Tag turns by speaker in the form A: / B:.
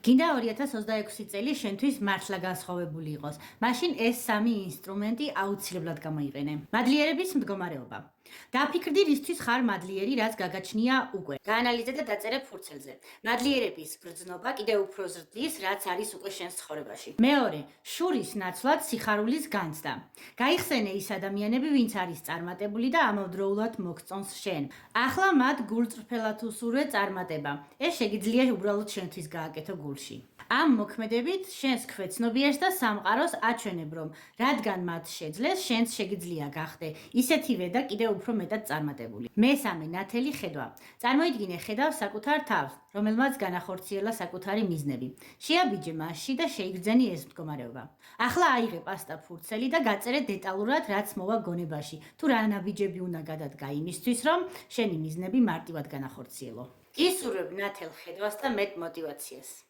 A: გინდა 2026 წელი შენთვის მართლა განსხვავებული იყოს. მაშინ ეს სამი ინსტრუმენტი აუცილებლად გამოიყენე. მადლიერების მდგომარეობა. დააფიქრდი, რისთვის ხარ მადლიერი, რაც გაგაჩნია უკვე. გაანალიზე და დაწერე ფურცელზე. მადლიერების გრძნობა კიდევ უფრო ზრდის, რაც არის უკვე შენს ცხოვრებაში. მეორე, შურის ნაცვლად სიხარულის განცდა. გაიხსენე ის ადამიანები, ვინც არის წარმატებული და ამავდროულად მოგწონს შენ. ახლა მათ გულწრფელად უსურვე წარმატება. ეს შეგიძლია უბრალოდ შენთვის გააკეთო გულში. ამ მოქმედებით შენს ქვეცნობიერს და სამყაროს აჩვენებ, რომ რადგან მათ შეძლეს, შენც შეგიძლია გახდე ისეთივე და კიდევ უფრო მეტად წარმატებული. მესამე, ნათელი ხედვა. წარმოიდგინე ხედავს საკუთარ თავს, რომელმაც განახორციელა საკუთარი მიზნები. შეაბიჯე მასში და შეიგრძენი ეს მდგომარეობა. ახლა აიღე პასტა ფურცელი და გაწერე დეტალურად, რაც მოვა გონებაში. თუ რა ნაბიჯები უნდა გადადგა იმისთვის, რომ შენი მიზნები მარტივად განახორციელო. გისურვებ ნათელ ხედვას და მეტ მოტივაციას.